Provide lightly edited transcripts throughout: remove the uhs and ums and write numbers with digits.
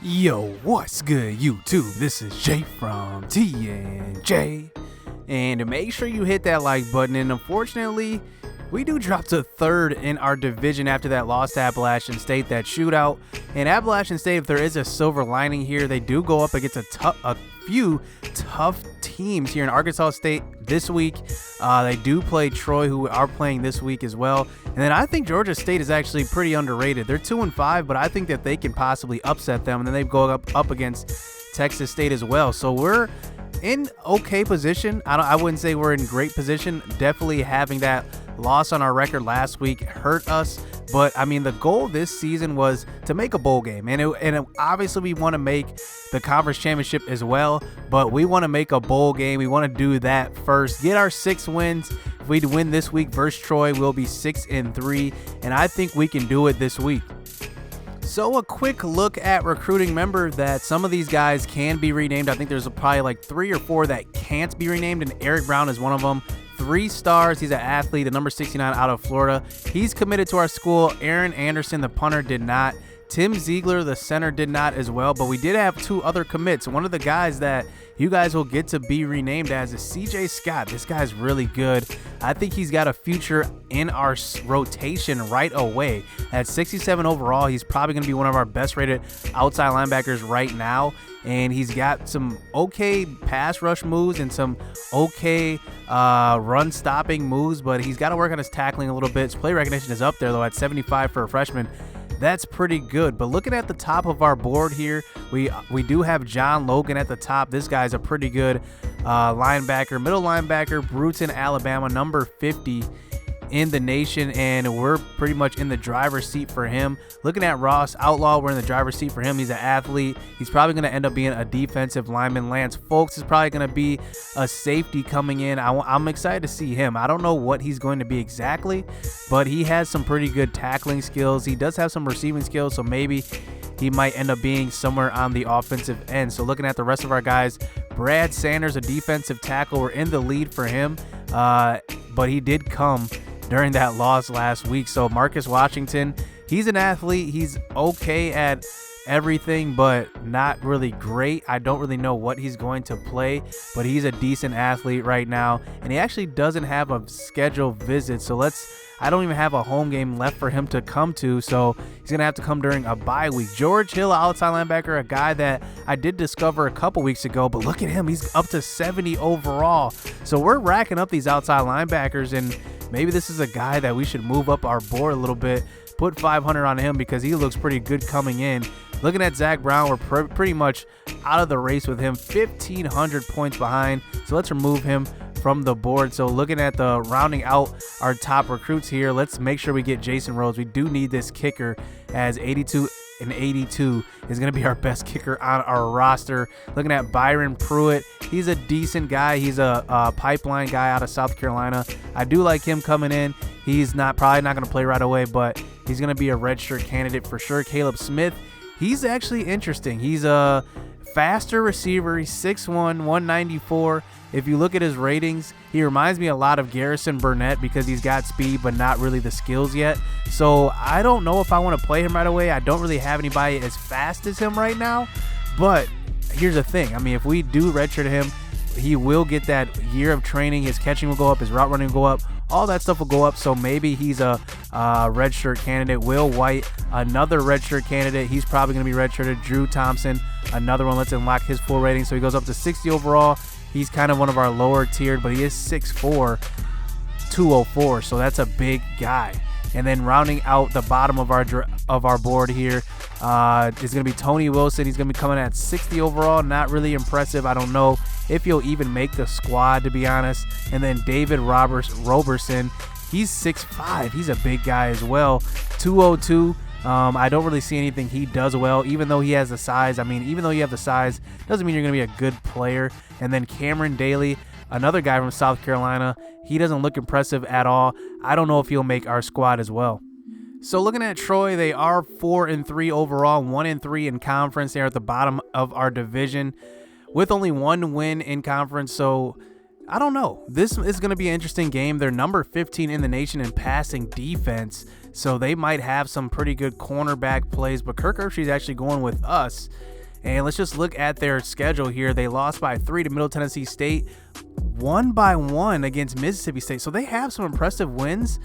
Yo, what's good, YouTube? This is Jay from Ncaa, and make sure you hit that like button. And unfortunately, we do drop to third in our division after that loss to Appalachian State, that shootout. And Appalachian State, if there is a silver lining here, they do go up against a few tough teams here in Arkansas State this week. They do play Troy, who are playing this week as well. And then I think Georgia State is actually pretty underrated. They're 2-5, but I think that they can possibly upset them. And then they go up against Texas State as well. So we're in okay position. I wouldn't say we're in great position. Definitely having that loss on our record last week hurt us. But I mean, the goal this season was to make a bowl game, and obviously we want to make the conference championship as well. But we want to make a bowl game. We want to do that first. Get our 6 wins. If we win this week versus Troy, we'll be 6-3, and I think we can do it this week. So a quick look at recruiting. Remember that some of these guys can be renamed. I think there's probably like 3 or 4 that can't be renamed, and Eric Brown is one of them. 3 stars. He's an athlete, the number 69 out of Florida. He's committed to our school. Aaron Anderson, the punter, did not. Tim Ziegler, the center, did not as well. But we did have 2 other commits. One of the guys that you guys will get to be renamed as is CJ Scott. This guy's really good. I think he's got a future in our rotation right away. At 67 overall, he's probably going to be one of our best rated outside linebackers right now. And he's got some okay pass rush moves and some okay run stopping moves, but he's got to work on his tackling a little bit. His play recognition is up there though at 75 for a freshman. That's pretty good. But looking at the top of our board here, we do have John Logan at the top. This guy's a pretty good linebacker, middle linebacker, Bruton, Alabama, number 50 in the nation, and we're pretty much in the driver's seat for him. Looking at Ross Outlaw, we're in the driver's seat for him. He's an athlete. He's probably going to end up being a defensive lineman. Lance Folks is probably going to be a safety coming in. I'm excited to see him. I don't know what he's going to be exactly, but he has some pretty good tackling skills. He does have some receiving skills, so maybe he might end up being somewhere on the offensive end. So looking at the rest of our guys, Brad Sanders, a defensive tackle, we're in the lead for him, but he did come during that loss last week. So Marcus Washington, he's an athlete. He's okay at everything, but not really great. I don't really know what he's going to play, but he's a decent athlete right now. And he actually doesn't have a scheduled visit. So I don't even have a home game left for him to come to. So he's going to have to come during a bye week. George Hill, outside linebacker, a guy that I did discover a couple weeks ago, but look at him. He's up to 70 overall. So we're racking up these outside linebackers, and maybe this is a guy that we should move up our board a little bit, put 500 on him because he looks pretty good coming in. Looking at Zach Brown, we're pretty much out of the race with him, 1,500 points behind. So let's remove him from the board. So looking at the rounding out our top recruits here, let's make sure we get Jason Rhodes. We do need this kicker, as 82 and 82 is going to be our best kicker on our roster. Looking at Byron Pruitt, he's a decent guy. He's a pipeline guy out of South Carolina. I do like him coming in. He's probably not going to play right away, but he's going to be a redshirt candidate for sure. Caleb Smith, he's actually interesting. He's a faster receiver. He's 6'1", 194. If you look at his ratings, he reminds me a lot of Garrison Burnett because he's got speed but not really the skills yet. So I don't know if I want to play him right away. I don't really have anybody as fast as him right now. But here's the thing. I mean, if we do redshirt him, he will get that year of training. His catching will go up. His route running will go up. All that stuff will go up. So maybe he's a redshirt candidate. Will White, another redshirt candidate. He's probably going to be redshirted. Drew Thompson, another one. Let's unlock his full rating. So he goes up to 60 overall. He's kind of one of our lower tiered, but he is 6'4", 204. So that's a big guy. And then rounding out the bottom of our board here is going to be Tony Wilson. He's going to be coming at 60 overall. Not really impressive. I don't know if he'll even make the squad, to be honest. And then David Roberson, he's 6'5". He's a big guy as well. 202. I don't really see anything he does well, even though he has the size. I mean, even though you have the size, doesn't mean you're going to be a good player. And then Cameron Daly, another guy from South Carolina. He doesn't look impressive at all. I don't know if he'll make our squad as well. So looking at Troy, they are 4-3 overall, 1-3 in conference. They're at the bottom of our division with only 1 win in conference. So I don't know. This is going to be an interesting game. They're number 15 in the nation in passing defense. so they might have some pretty good cornerback plays, but Kirk Herbstreit is actually going with us. And let's just look at their schedule here. They lost by 3 to Middle Tennessee State, won by 1 against Mississippi State. So they have some impressive wins,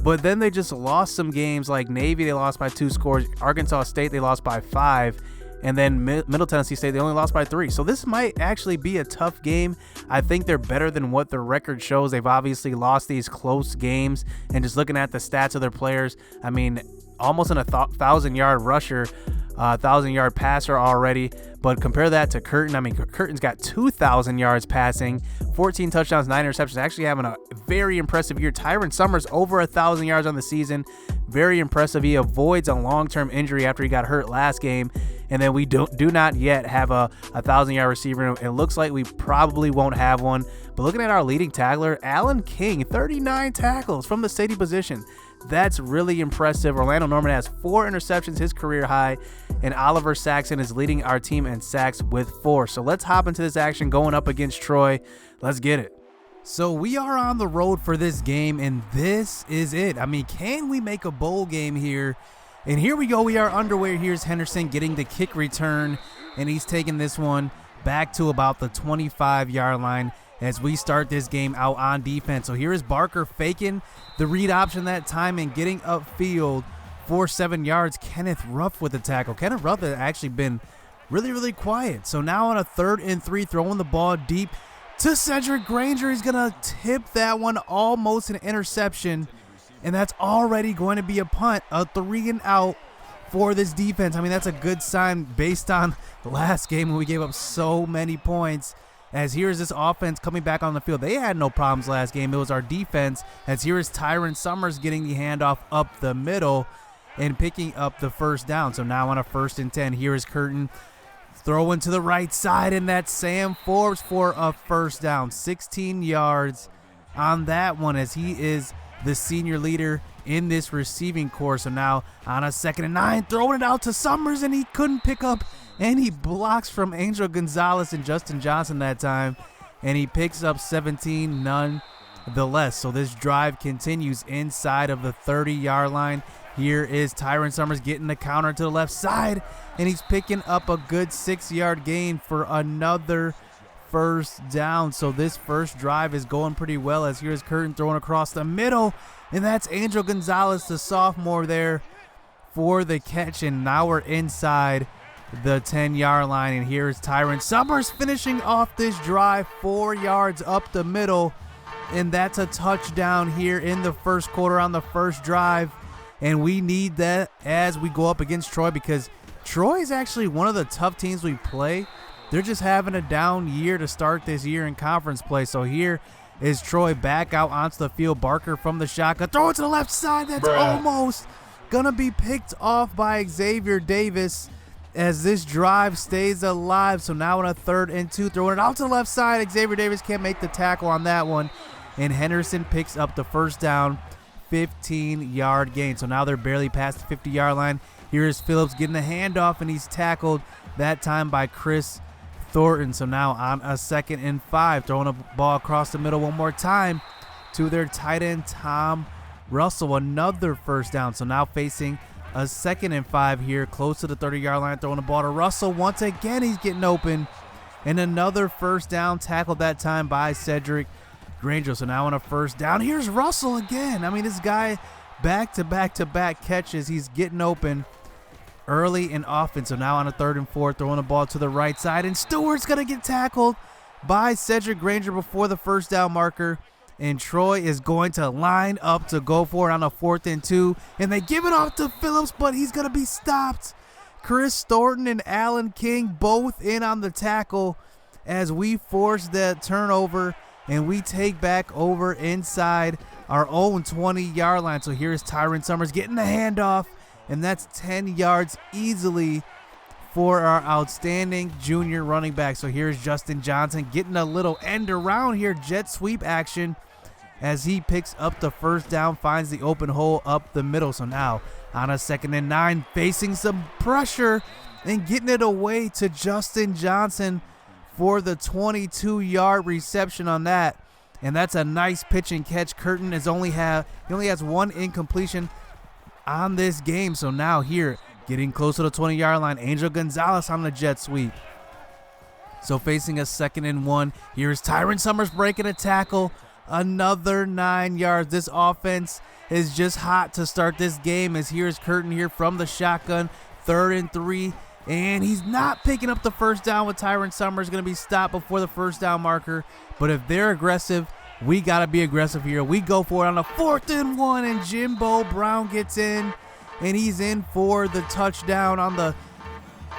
but then they just lost some games like Navy. They lost by 2 scores. Arkansas State, they lost by 5. And then Middle Tennessee State, they only lost by 3. So this might actually be a tough game. I think they're better than what their record shows. They've obviously lost these close games. And just looking at the stats of their players, I mean, almost an 1,000-yard rusher, 1,000-yard passer already. But compare that to Curtin. I mean, Curtin's got 2,000 yards passing, 14 touchdowns, 9 interceptions, actually having a very impressive year. Tyron Summers over 1,000 yards on the season. Very impressive. He avoids a long-term injury after he got hurt last game. And then we do not yet have a 1,000-yard receiver. It looks like we probably won't have one. But looking at our leading tackler, Alan King, 39 tackles from the safety position. That's really impressive. Orlando Norman has 4 interceptions, his career high. And Oliver Saxon is leading our team in sacks with 4. So let's hop into this action going up against Troy. Let's get it. So we are on the road for this game, and this is it. I mean, can we make a bowl game here? And here we go. We are underway. Here's Henderson getting the kick return, and he's taking this one back to about the 25-yard line as we start this game out on defense. So here is Barker faking the read option that time and getting upfield for 7 yards. Kenneth Ruff with the tackle. Kenneth Ruff has actually been really, really quiet. So now on a 3rd and 3, throwing the ball deep to Cedric Granger. He's going to tip that one, almost an interception. And that's already going to be a punt, a 3 and out for this defense. I mean, that's a good sign based on the last game when we gave up so many points. As here's this offense coming back on the field. They had no problems last game. It was our defense. As here is Tyron Summers getting the handoff up the middle and picking up the first down. So now on a 1st and 10, here is Curtin throwing to the right side, and that's Sam Forbes for a first down. 16 yards on that one as he is the senior leader in this receiving corps. So now on a 2nd and 9, throwing it out to Summers, and he couldn't pick up any blocks from Angel Gonzalez and Justin Johnson that time, and he picks up 17 nonetheless. So this drive continues inside of the 30-yard line. Here is Tyron Summers getting the counter to the left side, and he's picking up a good 6-yard gain for another first down. So this first drive is going pretty well as here's Curtin throwing across the middle, and that's Angel Gonzalez, the sophomore, there for the catch. And now we're inside the 10-yard line, and here's Tyron Summers finishing off this drive 4 yards up the middle, and that's a touchdown here in the first quarter on the first drive. And we need that as we go up against Troy, because Troy is actually one of the tough teams we play. They're just having a down year to start this year in conference play. So here is Troy back out onto the field. Barker from the shotgun. Throw it to the left side. That's almost going to be picked off by Xavier Davis as this drive stays alive. So now on a 3rd and 2, throwing it out to the left side. Xavier Davis can't make the tackle on that one. And Henderson picks up the first down, 15-yard gain. So now they're barely past the 50-yard line. Here is Phillips getting a handoff, and he's tackled that time by Chris Thornton. So now on a 2nd and 5, throwing a ball across the middle one more time to their tight end, Tom Russell. Another first down. So now facing a 2nd and 5 here, close to the 30-yard line, throwing the ball to Russell. Once again, he's getting open. And another first down, tackled that time by Cedric Granger. So now on a first down, here's Russell again. I mean, this guy back-to-back catches. He's getting open early and often. So now on a 3rd and 4, throwing the ball to the right side, and Stewart's going to get tackled by Cedric Granger before the first down marker. And Troy is going to line up to go for it on a 4th and 2, and they give it off to Phillips, but he's going to be stopped. Chris Thornton and Alan King both in on the tackle as we force that turnover, and we take back over inside our own 20-yard line. So here's Tyron Summers getting the handoff, and that's 10 yards easily for our outstanding junior running back. So here's Justin Johnson getting a little end around here, jet sweep action, as he picks up the first down, finds the open hole up the middle. So now on a 2nd and 9, facing some pressure and getting it away to Justin Johnson for the 22-yard reception on that. And that's a nice pitch and catch. Curtin he only has one incompletion on this game. So now here, getting close to the 20-yard line, Angel Gonzalez on the jet sweep. So facing a 2nd and 1, here's Tyron Summers breaking a tackle. Another 9 yards. This offense is just hot to start this game, as here's Curtin here from the shotgun. 3rd and 3, and he's not picking up the first down with Tyron Summers. Going to be stopped before the first down marker. But if they're aggressive, we got to be aggressive here. We go for it on a 4th and 1, and Jimbo Brown gets in, and he's in for the touchdown on the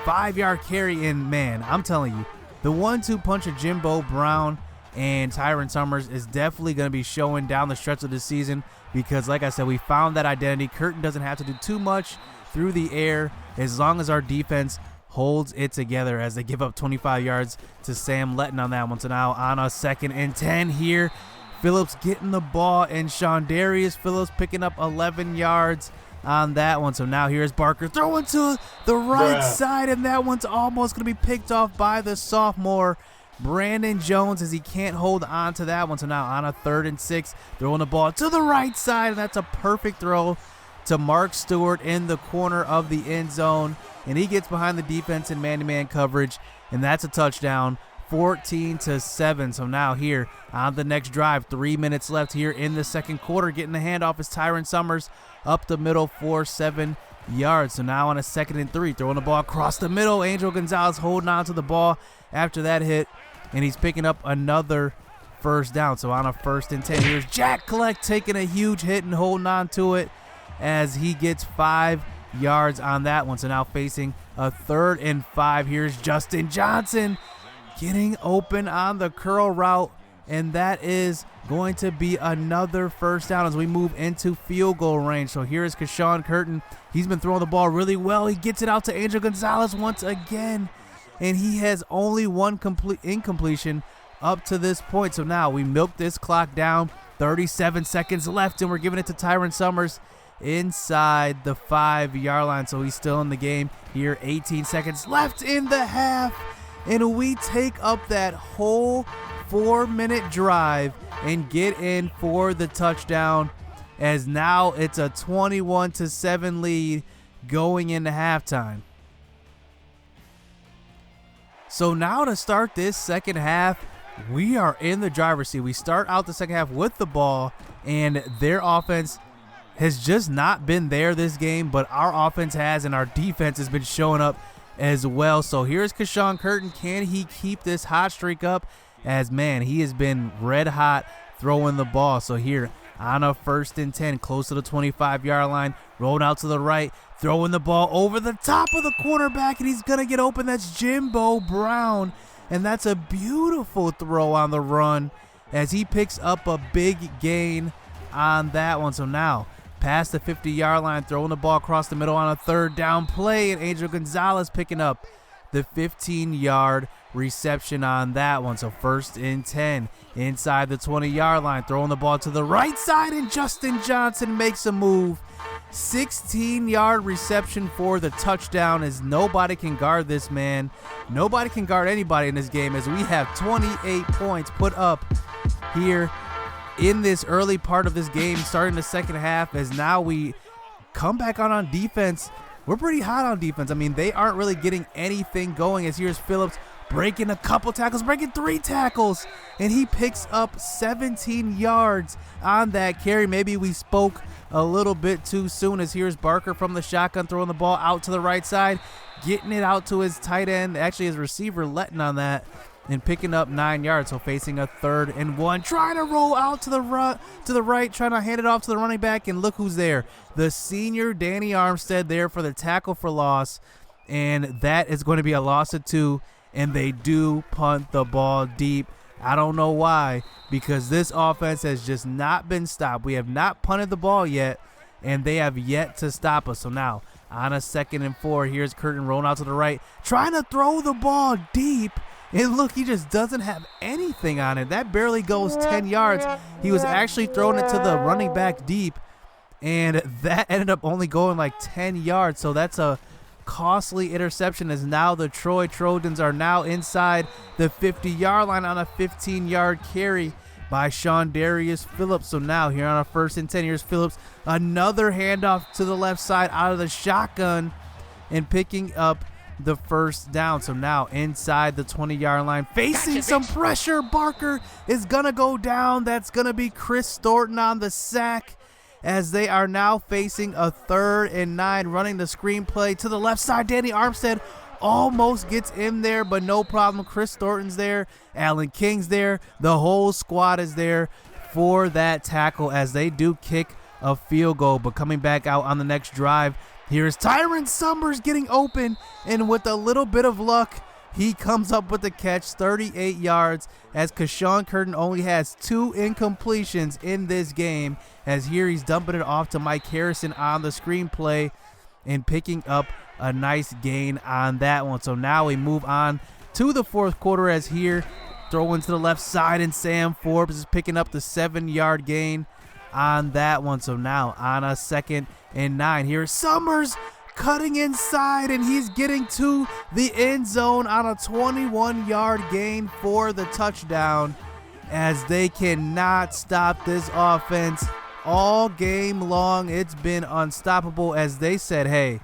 5-yard carry. And man, I'm telling you, the 1-2 punch of Jimbo Brown and Tyron Summers is definitely going to be showing down the stretch of the season, because like I said, we found that identity. Curtin doesn't have to do too much through the air as long as our defense holds it together, as they give up 25 yards to Sam Letton on that one. So now on a 2nd and 10 here, Phillips getting the ball, and Shondarius Phillips picking up 11 yards on that one. So now here's Barker throwing to the right side, and that one's almost going to be picked off by the sophomore Brandon Jones, as he can't hold on to that one. So now on a 3rd and 6, throwing the ball to the right side, and that's a perfect throw to Mark Stewart in the corner of the end zone, and he gets behind the defense in man-to-man coverage, and that's a touchdown, 14-7. So now here on the next drive, 3 minutes left here in the second quarter. Getting the handoff is Tyron Summers up the middle for 7 yards. So now on a 2nd and 3, throwing the ball across the middle. Angel Gonzalez holding on to the ball after that hit, and he's picking up another first down. So on a 1st and 10, here's Jack Kleck taking a huge hit and holding on to it, as he gets 5 yards on that one. So now facing a 3rd and 5, here's Justin Johnson getting open on the curl route, and that is going to be another first down as we move into field goal range. So here is Kashawn Curtin. He's been throwing the ball really well. He gets it out to Angel Gonzalez once again, and he has only one incompletion up to this point. So now we milk this clock down. 37 seconds left, and we're giving it to Tyron Summers inside the 5-yard line. So he's still in the game here. 18 seconds left in the half, and we take up that whole 4-minute drive and get in for the touchdown, as now it's a 21-7 lead going into halftime. So now to start this second half, we are in the driver's seat. We start out the second half with the ball, and their offense has just not been there this game, but our offense has, and our defense has been showing up as well. So here's Kashawn Curtin. Can he keep this hot streak up? As man, he has been red hot throwing the ball. So here on a 1st and 10, close to the 25-yard line, rolling out to the right, throwing the ball over the top of the quarterback, and he's going to get open. That's Jimbo Brown, and that's a beautiful throw on the run as he picks up a big gain on that one. So now past the 50-yard line, throwing the ball across the middle on a 3rd down play, and Angel Gonzalez picking up the 15-yard reception on that one. So 1st and 10 inside the 20-yard line, throwing the ball to the right side, and Justin Johnson makes a move. 16-yard reception for the touchdown, as nobody can guard this man. Nobody can guard anybody in this game, as we have 28 points put up here in this early part of this game, starting the second half, as now we come back on defense. We're pretty hot on defense. I mean, they aren't really getting anything going, as here's Phillips breaking a couple tackles, breaking 3 tackles, and he picks up 17 yards on that carry. Maybe we spoke a little bit too soon, as here's Barker from the shotgun throwing the ball out to the right side, getting it out to his tight end, actually his receiver Letton on that, and picking up 9 yards. So facing a 3rd and 1, trying to roll out to the right, trying to hand it off to the running back, and look who's there. The senior Danny Armstead there for the tackle for loss, and that is going to be a loss of 2, and they do punt the ball deep. I don't know why, because this offense has just not been stopped. We have not punted the ball yet, and they have yet to stop us. So now on a 2nd and 4, here's Curtin rolling out to the right, trying to throw the ball deep, and look, he just doesn't have anything on it. That barely goes 10 yards. He was actually throwing it to the running back deep, and that ended up only going like 10 yards. So that's a costly interception, as now the Troy Trojans are now inside the 50-yard line on a 15-yard carry. by Shondarius Phillips. So now here on our 1st and 10, here's Phillips. Another handoff to the left side out of the shotgun and picking up the 1st down. So now inside the 20-yard line, facing some pressure. Barker is going to go down. That's going to be Chris Thornton on the sack, as they are now facing a 3rd and 9, running the screenplay to the left side. Danny Armstead almost gets in there, but no problem. Chris Thornton's there. Alan King's there. The whole squad is there for that tackle, as they do kick a field goal. But coming back out on the next drive, here's Tyron Summers getting open, and with a little bit of luck, he comes up with the catch, 38 yards, as Kashawn Curtin only has 2 incompletions in this game, as here he's dumping it off to Mike Harrison on the screenplay and picking up a nice gain on that one. So now we move on to the 4th quarter, as here throwing to the left side, and Sam Forbes is picking up the 7-yard gain on that one. So now on a 2nd and 9, here's Summers cutting inside, and he's getting to the end zone on a 21-yard gain for the touchdown, as they cannot stop this offense all game long. It's been unstoppable, as they said, hey,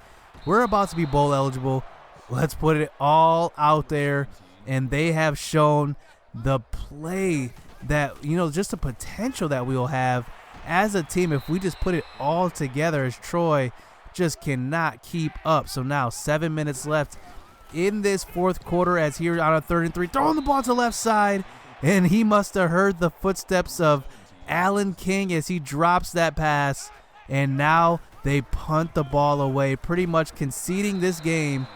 we're about to be bowl eligible. Let's put it all out there, and they have shown the play that, just the potential that we'll have as a team if we just put it all together, as Troy just cannot keep up. So now 7 minutes left in this 4th quarter, as here on a 3rd and 3, throwing the ball to the left side, and he must have heard the footsteps of Alan King as he drops that pass, and now they punt the ball away, pretty much conceding this game,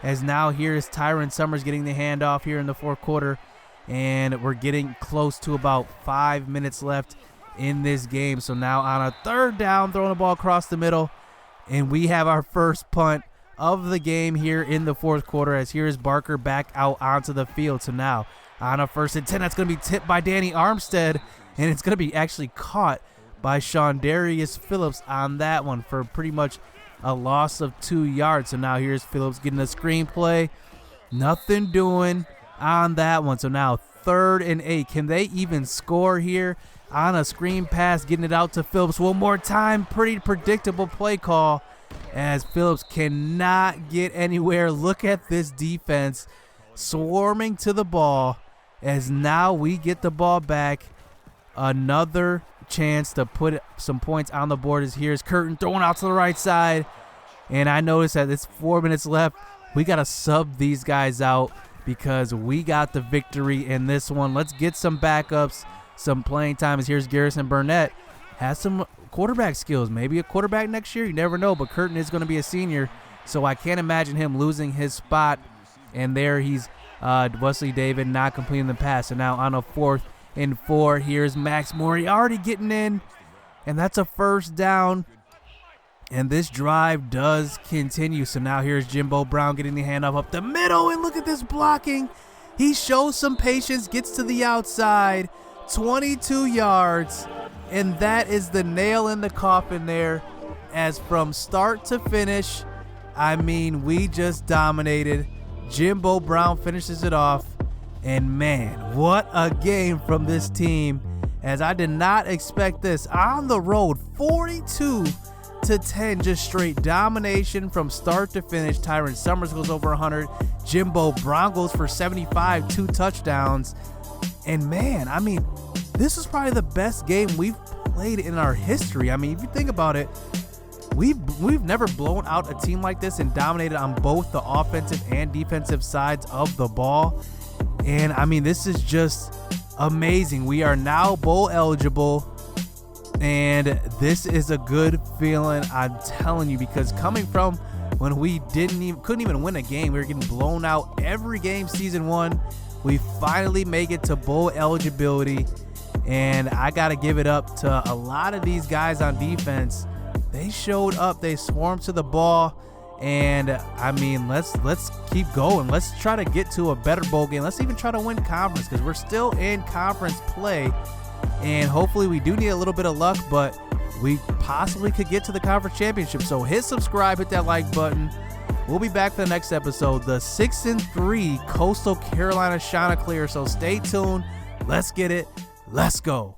as now here is Tyron Summers getting the handoff here in the 4th quarter, and we're getting close to about 5 minutes left in this game. So now on a 3rd down, throwing the ball across the middle, and we have our first punt of the game here in the 4th quarter, as here is Barker back out onto the field. So now on a 1st and 10, that's going to be tipped by Danny Armstead, and it's going to be actually caught by Shondarius Phillips on that one for pretty much a loss of 2 yards. So now here's Phillips getting a screenplay. Nothing doing on that one. So now 3rd and 8. Can they even score here on a screen pass? Getting it out to Phillips one more time. Pretty predictable play call, as Phillips cannot get anywhere. Look at this defense swarming to the ball, as now we get the ball back. Another chance to put some points on the board, as here's Curtin throwing out to the right side, and I noticed that it's 4 minutes left. We got to sub these guys out because we got the victory in this one. Let's get some backups, some playing time, as here's Garrison Burnett. Has some quarterback skills, maybe a quarterback next year, you never know, but Curtin is going to be a senior, so I can't imagine him losing his spot. And there he's Wesley David not completing the pass. So now on a 4th and 4, here's Max Moriarty getting in, and that's a 1st down, and this drive does continue. So now here's Jimbo Brown getting the handoff up the middle, and look at this blocking. He shows some patience, gets to the outside, 22 yards, and that is the nail in the coffin there, as from start to finish, I mean, we just dominated. Jimbo Brown finishes it off. And man, what a game from this team, as I did not expect this. On the road, 42-10, just straight domination from start to finish. Tyron Summers goes over 100. Jimbo Brown goes for 75, 2 touchdowns. And man, I mean, this is probably the best game we've played in our history. I mean, if you think about it, we've never blown out a team like this and dominated on both the offensive and defensive sides of the ball. And I mean, this is just amazing. We are now bowl eligible, and this is a good feeling, I'm telling you, because coming from when we couldn't even win a game, we were getting blown out every game season 1. We finally make it to bowl eligibility, and I got to give it up to a lot of these guys on defense. They showed up, they swarmed to the ball, and I mean, let's keep going. Let's try to get to a better bowl game. Let's even try to win conference, because we're still in conference play, and hopefully we do need a little bit of luck, but we possibly could get to the conference championship. So hit subscribe, hit that like button. We'll be back for the next episode, the 6-3 Coastal Carolina Chanticleer. So stay tuned. Let's get it. Let's go.